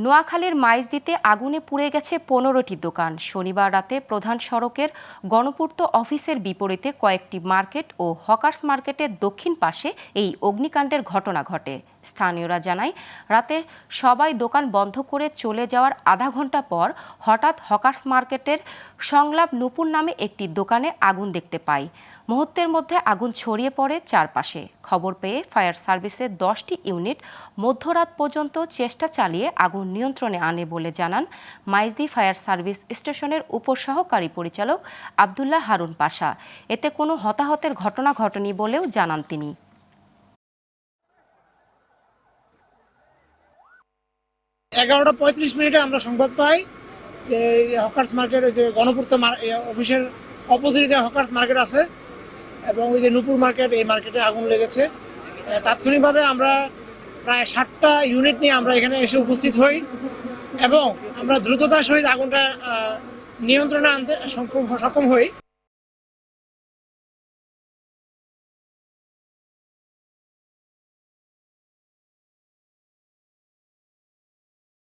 নোয়াখালীর মাইজদীতে আগুনে পুড়ে গেছে 15টি দোকান। শনিবার রাতে প্রধান সড়কের গণপূর্ত অফিসের বিপরীতে কয়েকটি মার্কেট ও হকার্স মার্কেটের দক্ষিণ পাশে এই অগ্নিকাণ্ডের ঘটনা ঘটে। স্থানীয়রা জানায়, রাতে সবাই দোকান বন্ধ করে চলে যাওয়ার আধা ঘন্টা পর হঠাৎ হকার্স মার্কেটের সংলাপ নূপুর নামে একটি দোকানে আগুন দেখতে পায়। মুহূর্তের মধ্যে আগুন ছড়িয়ে পড়ে চারপাশে। খবর পেয়ে ফায়ার সার্ভিসের 10টি ইউনিট মধ্যরাত পর্যন্ত চেষ্টা চালিয়ে আগুন নিয়ন্ত্রণে আনে বলে জানান মাইজদী ফায়ার সার্ভিস স্টেশনের উপসহকারী পরিচালক আবদুল্লাহ হারুন পাশা। এতে কোনো হতাহতের ঘটনা ঘটেনি বলেও জানান তিনি। 11:35 আমরা সংবাদ পাই যে হকার্স মার্কেটে যে গণপূর্ত অফিসের অপোজিটে যে হকার্স মার্কেট আছে এবং ওই যে নূপুর মার্কেট, এই মার্কেটে আগুন লেগেছে। তাৎক্ষণিকভাবে আমরা প্রায় 60টা ইউনিট নিয়ে আমরা এখানে এসে উপস্থিত হই এবং আমরা দ্রুততার সহিত আগুনটা নিয়ন্ত্রণে আনতে সক্ষম হই।